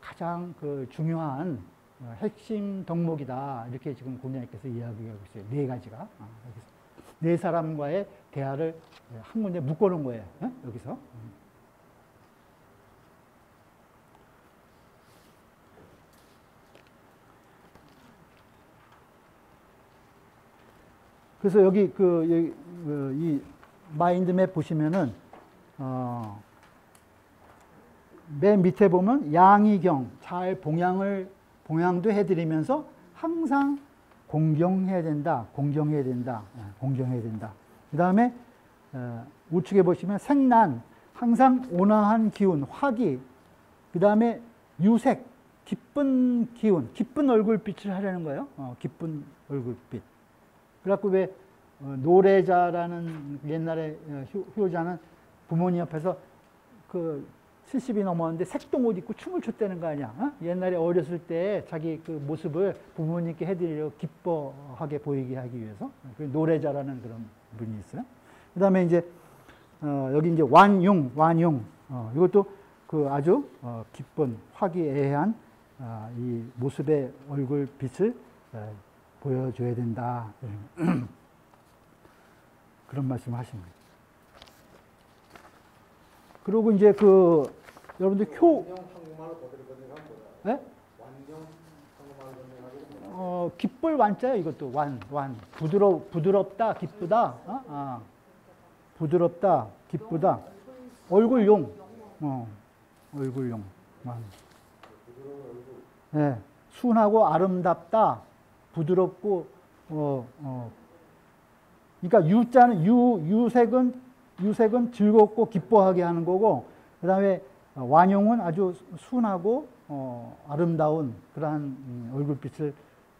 가장 중요한 핵심 덕목이다. 이렇게 지금 공자님께서 이야기하고 있어요. 네 가지가. 네 사람과의 대화를 한 군데 묶어놓은 거예요. 여기서. 그래서 여기 이 마인드맵 보시면은 맨 밑에 보면 양이경 잘 봉양도 해드리면서 항상 공경해야 된다. 그 다음에 우측에 보시면 생난 항상 온화한 기운, 화기. 그 다음에 유색, 기쁜 기운, 기쁜 얼굴빛을 하려는 거예요. 기쁜 얼굴빛. 그래갖고 왜 노래자라는 옛날에 효자는 부모님 옆에서 그 70이 넘었는데 색동옷 입고 춤을 췄다는 거 아니야. 옛날에 어렸을 때 자기 그 모습을 부모님께 해드리려고 기뻐하게 보이게 하기 위해서. 그 노래자라는 그런 분이 있어요. 그 다음에 이제 여기 이제 완용. 이것도 그 아주 기쁜 화기애애한 이 모습의 얼굴빛을 보여줘야 된다. 그런 말씀을 하십니다. 그리고 이제 그 여러분들 완영 한국말로 거드는 건 뭐야? 예? 완영 한국말로 거드는 건 기쁠 완자예요. 이것도 완. 부드럽다, 기쁘다. 부드럽다, 기쁘다. 얼굴용. 얼굴용. 완. 예. 순하고 아름답다, 부드럽고 그러니까 유자는 유색은 즐겁고 기뻐하게 하는 거고, 그 다음에 완용은 아주 순하고 아름다운 그러한 얼굴빛을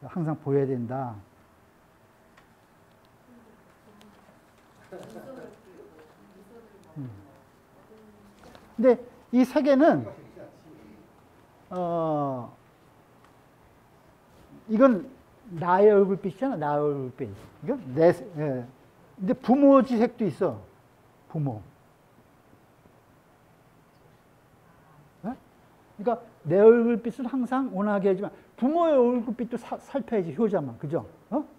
항상 보여야 된다. 근데 이 세계는 이건 나의 얼굴빛이잖아. 나의 얼굴빛. 이건 예. 근데 부모 지색도 있어. 부모. 네? 그러니까 내 얼굴빛을 항상 원하게 하지만 부모의 얼굴빛도 살펴야지. 효자만. 그죠?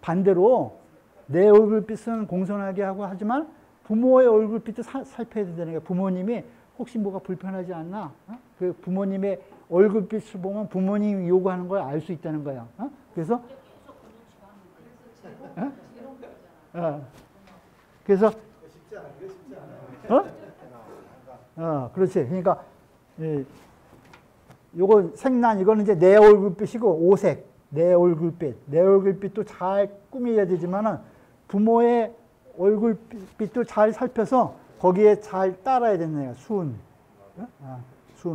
반대로 내 얼굴빛은 공손하게 하고 하지만 부모의 얼굴빛도 살펴야 된다는 거야. 부모님이 혹시 뭐가 불편하지 않나? 그 부모님의 얼굴빛을 보면 부모님이 요구하는 걸 알 수 있다는 거야. 그래서 그래서 쉽지 않아. 그게 쉽지 않아. 그렇지. 그러니까 요거 색난 이거는 이제 내 얼굴빛이고 오색, 내 얼굴빛도 잘 꾸며야 되지만은 부모의 얼굴빛도 잘 살펴서 거기에 잘 따라야 되는 거야. 순.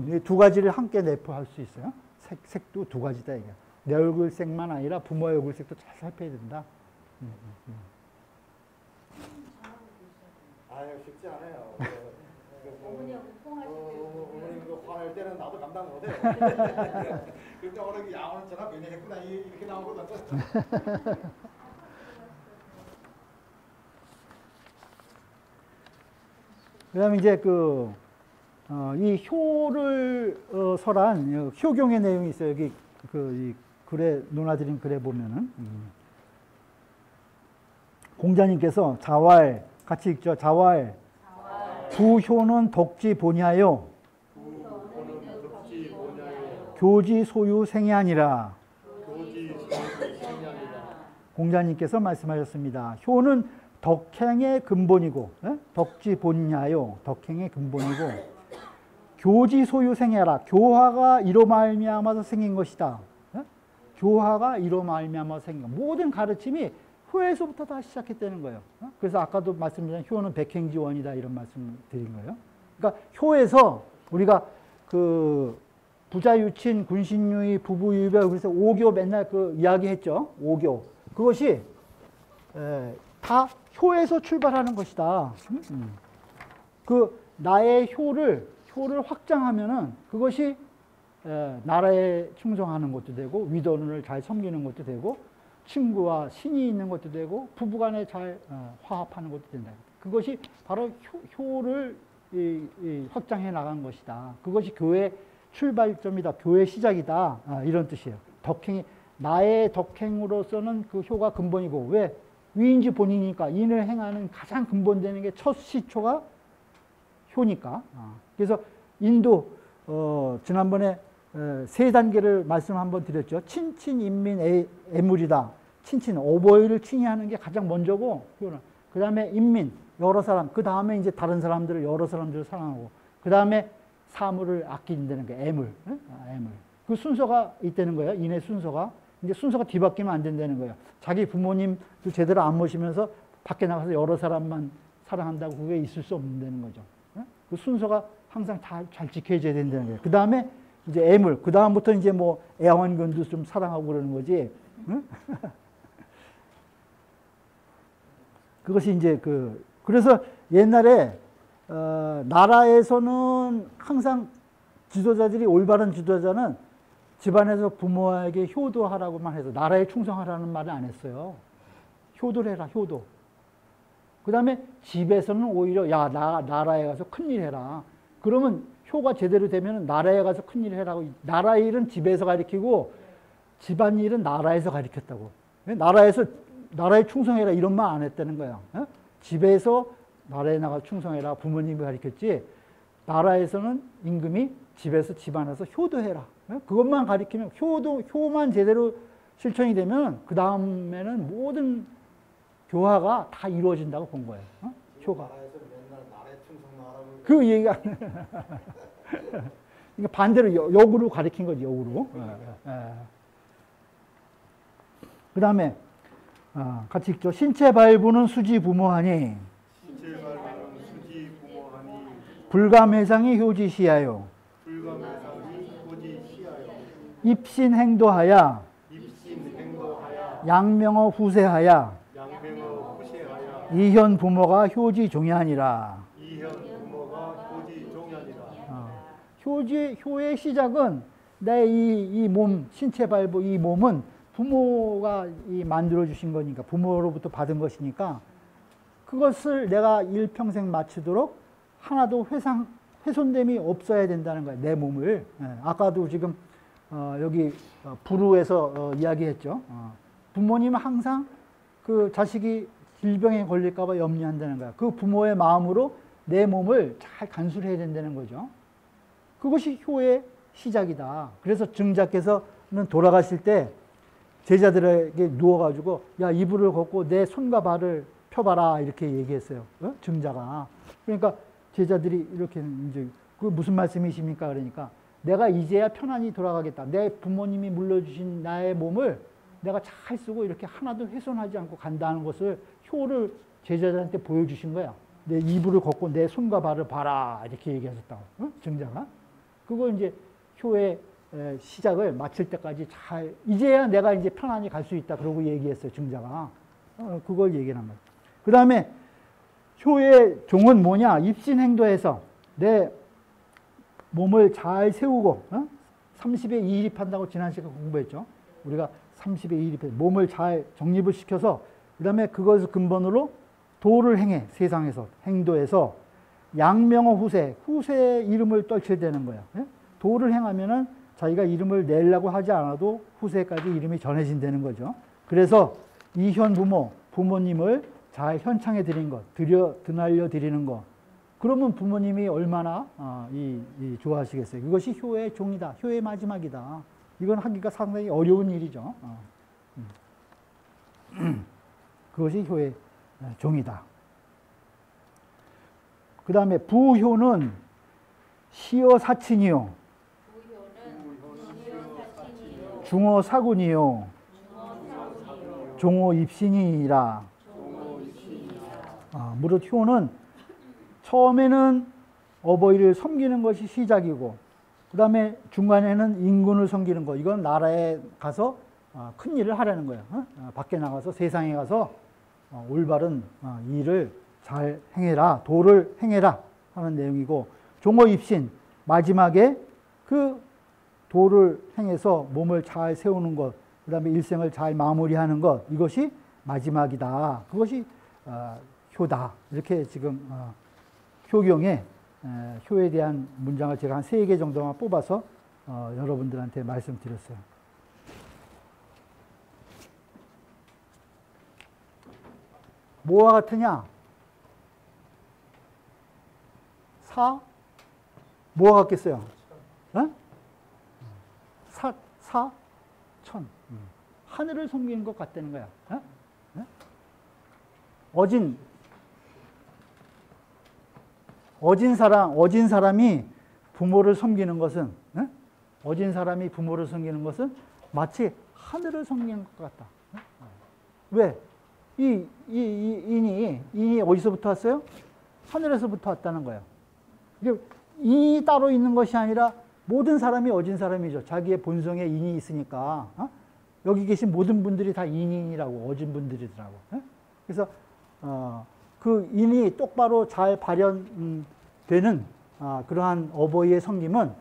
이 두 가지를 함께 내포할 수 있어요. 색도 두 가지다 이게. 내 얼굴색만 아니라 부모의 얼굴색도 잘 살펴야 된다. 아유 쉽지 않아요. 어머니하고 통화하실 어머님 그 화낼 때는 나도 감당 못해. 근데 오늘 야오는 전화 괜히 했구나 이렇게 나오거든. 그다음에 이제 이 효를 설한 효경의 내용이 있어요. 여기 이 글에 논하드린 글에 보면은 공자님께서 자왈 같이 읽죠. 자왈 부효는 덕지 보냐요. 교지 소유 생이하니라. 공자님께서 말씀하셨습니다. 효는 덕행의 근본이고, 덕지 본냐요. 덕행의 근본이고, 교지 소유 생해라. 교화가 이로 말미암아서 생긴 것이다. 교화가 이로 말미암아서 생긴 것. 모든 가르침이 효에서부터 다 시작했다는 거예요. 그래서 아까도 말씀드린 효는 백행지원이다 이런 말씀 드린 거예요. 그러니까 효에서 우리가 그 부자유친, 군신유의, 부부유배 그래서 5교 맨날 그 이야기했죠. 5교. 그것이 다 효에서 출발하는 것이다. 그 나의 효를 확장하면은 그것이 나라에 충성하는 것도 되고 위도를 잘 섬기는 것도 되고 친구와 신이 있는 것도 되고 부부간에 잘 화합하는 것도 된다. 그것이 바로 효를 확장해 나간 것이다. 그것이 교회 출발점이다. 교회 시작이다. 이런 뜻이에요. 덕행이 나의 덕행으로서는 그 효가 근본이고 왜? 위인지 본이니까 인을 행하는 가장 근본되는 게 첫 시초가 효니까. 그래서 인도 지난번에 세 단계를 말씀 한번 드렸죠. 친친, 인민, 애물이다. 친친, 어버이를 칭의하는 게 가장 먼저고, 그 다음에 인민, 여러 사람, 그 다음에 이제 다른 사람들을, 여러 사람들을 사랑하고, 그 다음에 사물을 아낀다는 게 애물. 애물. 그 순서가 있다는 거예요. 인의 순서가. 이제 순서가 뒤바뀌면 안 된다는 거예요. 자기 부모님도 제대로 안 모시면서 밖에 나가서 여러 사람만 사랑한다고 그게 있을 수 없는 거죠. 그 순서가 항상 잘 지켜져야 된다는 거예요. 그 다음에 이제 애물. 그 다음부터 이제 뭐 애완견도 좀 사랑하고 그러는 거지. 응? 그것이 이제 그래서 옛날에 나라에서는 항상 지도자들이 올바른 지도자는 집안에서 부모에게 효도하라고만 해서 나라에 충성하라는 말을 안 했어요. 효도를 해라, 효도. 그 다음에 집에서는 오히려 야, 나라에 가서 큰일 해라. 그러면 효가 제대로 되면 나라에 가서 큰일 해라고. 나라 일은 집에서 가르치고 집안 일은 나라에서 가르쳤다고. 나라에 충성해라 이런 말 안 했다는 거야. 집에서 나라에 나가서 충성해라 부모님이 가르쳤지. 나라에서는 임금이 집에서 집안에서 효도해라. 그것만 가르치면 효만 제대로 실천이 되면 그 다음에는 모든 교화가 다 이루어진다고 본 거예요. 효가. 나라에서 맨날 나라에 충성하라고. 그 얘기가 그러니까 반대로 역으로 가르친 거지, 역으로. 그 다음에 같이 읽죠. 신체 발부는 수지 부모하니 신체 발부는 수지 부모하니 불감회상이 효지시하여 불감회상이 효지시하여 입신 행도하야 입신 행도하야 양명어 후세하야 양명어 후세하야 이현 부모가 효지 종이하니라. 이현 부모가 효지 종이하니라. 효의 시작은 내 이 몸, 신체 발부 이 몸은 부모가 만들어 주신 거니까, 부모로부터 받은 것이니까 그것을 내가 일평생 마치도록 하나도 훼손됨이 없어야 된다는 거예요. 내 몸을. 아까도 지금 여기 부루에서 이야기했죠. 부모님은 항상 그 자식이 질병에 걸릴까 봐 염려한다는 거야. 그 부모의 마음으로 내 몸을 잘 간수해야 된다는 거죠. 그것이 효의 시작이다. 그래서 증자께서는 돌아가실 때 제자들에게 누워가지고 야, 이불을 걷고 내 손과 발을 펴봐라 이렇게 얘기했어요. 증자가. 그러니까 제자들이 이렇게 이제 그 무슨 말씀이십니까? 그러니까 내가 이제야 편안히 돌아가겠다. 내 부모님이 물려주신 나의 몸을 내가 잘 쓰고 이렇게 하나도 훼손하지 않고 간다는 것을 효를 제자들한테 보여주신 거야. 내 이불을 걷고 내 손과 발을 봐라 이렇게 얘기하셨다고. 증자가. 그거 이제 효의 시작을 마칠 때까지 잘, 이제야 내가 이제 편안히 갈 수 있다. 그러고 얘기했어요, 증자가. 그걸 얘기를 한 거예요. 그 다음에 효의 종은 뭐냐? 입신행도해서 내 몸을 잘 세우고, 30에 이입한다고 지난 시간에 공부했죠. 우리가 30에 이입해 몸을 잘 정립을 시켜서, 그 다음에 그것을 근본으로 도를 행해, 세상에서, 행도해서 양명어 후세의 이름을 떨쳐야 되는 거예요. 도를 행하면은 자기가 이름을 내려고 하지 않아도 후세까지 이름이 전해진다는 거죠. 그래서 이현 부모님을 잘 현창해 드린 것, 드날려 드리는 것. 그러면 부모님이 얼마나 좋아하시겠어요. 그것이 효의 종이다. 효의 마지막이다. 이건 하기가 상당히 어려운 일이죠. 그것이 효의 종이다. 그 다음에 부효는 시어사친이요. 중어사군이요. 종어입신이니라. 무릇 효는 처음에는 어버이를 섬기는 것이 시작이고, 그 다음에 중간에는 인군을 섬기는 것. 이건 나라에 가서 큰 일을 하라는 거예요. 밖에 나가서 세상에 가서 올바른 일을 잘 행해라, 도를 행해라 하는 내용이고, 종어입신, 마지막에 그 도를 행해서 몸을 잘 세우는 것, 그 다음에 일생을 잘 마무리하는 것, 이것이 마지막이다. 그것이 효다. 이렇게 지금 효경에 효에 대한 문장을 제가 한 3개 정도만 뽑아서 여러분들한테 말씀드렸어요. 뭐와 같으냐? 뭐와 같겠어요? 천. 하늘을 섬기는 것 같다는 거야. 어진 사람이 부모를 섬기는 것은, 어진 사람이 부모를 섬기는 것은 마치 하늘을 섬기는 것 같다. 왜? 인이 어디서부터 왔어요? 하늘에서부터 왔다는 거예요. 인이 따로 있는 것이 아니라 모든 사람이 어진 사람이죠. 자기의 본성에 인이 있으니까. 여기 계신 모든 분들이 다 인인이라고, 어진 분들이더라고. 그래서 그 인이 똑바로 잘 발현되는 그러한 어버이의 섬김은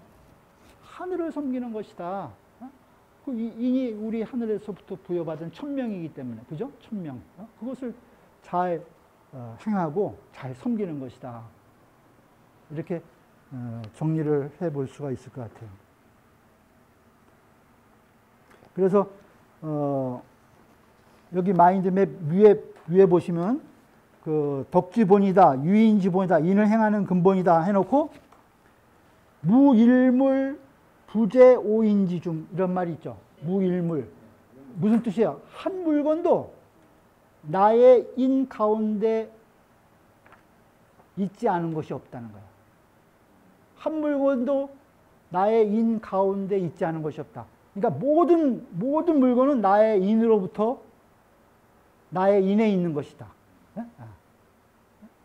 하늘을 섬기는 것이다. 그 인이 우리 하늘에서부터 부여받은 천명이기 때문에, 그죠? 천명. 그것을 잘 행하고 잘 섬기는 것이다. 이렇게 정리를 해볼 수가 있을 것 같아요. 그래서 여기 마인드맵 위에 보시면 그 덕지본이다, 유인지본이다, 인을 행하는 근본이다 해놓고 무일물 부재 오인지 중 이런 말이 있죠. 무일물. 무슨 뜻이에요? 한 물건도 나의 인 가운데 있지 않은 것이 없다는 거예요. 한 물건도 나의 인 가운데 있지 않은 것이 없다. 그러니까 모든 물건은 나의 인으로부터 나의 인에 있는 것이다.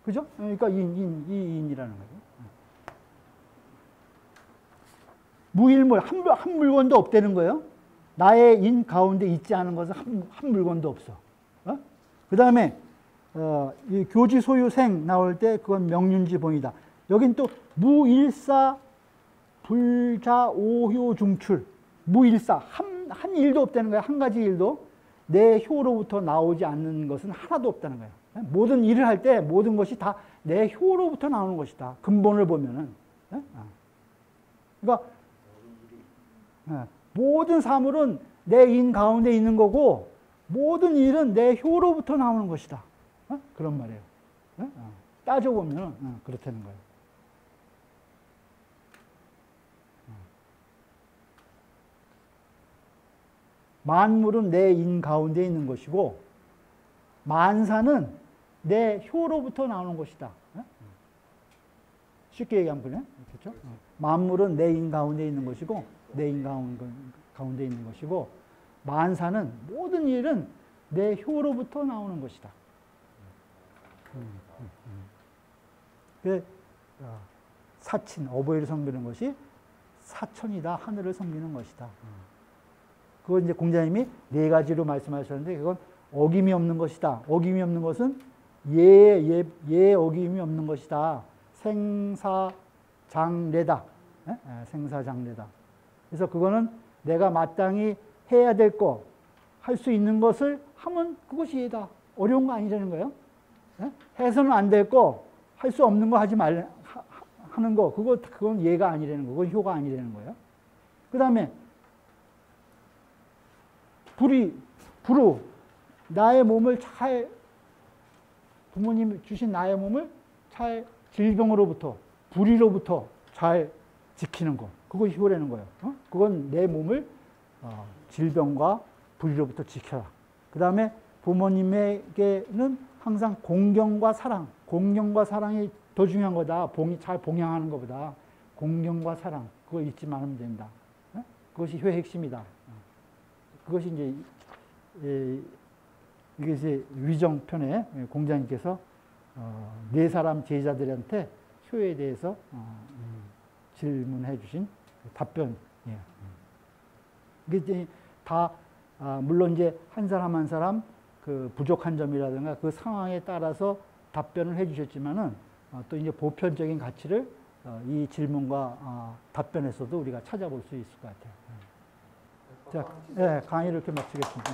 그죠? 그러니까 이 인이라는 거예요. 무일물, 한 물건도 없다는 거예요. 나의 인 가운데 있지 않은 것은 한 물건도 없어. 그 다음에 이 교지 소유생 나올 때 그건 명륜지본이다. 여긴 또 무일사 불자 오효 중출. 무일사, 한 일도 없다는 거예요. 한 가지 일도 내 효로부터 나오지 않는 것은 하나도 없다는 거예요. 모든 일을 할 때 모든 것이 다 내 효로부터 나오는 것이다. 근본을 보면은. 그러니까 모든 사물은 내 인 가운데 있는 거고 모든 일은 내 효로부터 나오는 것이다. 그런 말이에요. 따져보면 그렇다는 거예요. 만물은 내 인 가운데 있는 것이고 만사는 내 효로부터 나오는 것이다. 쉽게 얘기하면 그래. 그렇죠? 만물은 내 인 가운데 있는 것이고 내 인 가운데 있는 것이고 만사는 모든 일은 내 효로부터 나오는 것이다. 사친, 어버이를 섬기는 것이 사천이다. 하늘을 섬기는 것이다. 그건 이제 공자님이 네 가지로 말씀하셨는데 그건 어김이 없는 것이다. 어김이 없는 것은 예에 어김이 없는 것이다. 생사장래다. 생사장래다. 그래서 그거는 내가 마땅히 해야 될 거, 할 수 있는 것을 하면 그것이 예다. 어려운 거 아니라는 거예요. 해서는 안 될 거, 할 수 없는 거 하지 하는 거, 그건 예가 아니라는 거, 그건 효가 아니라는 거예요. 그 다음에 불우, 나의 몸을 부모님이 주신 나의 몸을 잘 질병으로부터, 불의로부터 잘 지키는 거. 그거 효라는 거예요. 그건 내 몸을 질병과 불의로부터 지켜라. 그 다음에 부모님에게는 항상 공경과 사랑이 더 중요한 거다. 잘 봉양하는 것보다 공경과 사랑, 그거 잊지 말으면 된다. 그것이 효의 핵심이다. 그것이 이제 이것이 위정편에 공자님께서 네 사람 제자들한테 효에 대해서 질문해 주신 답변. 이게 다 물론 이제 한 사람 한 사람 그 부족한 점이라든가 그 상황에 따라서 답변을 해 주셨지만은 또 이제 보편적인 가치를 이 질문과 답변에서도 우리가 찾아볼 수 있을 것 같아요. 자, 강의를 이렇게 마치겠습니다.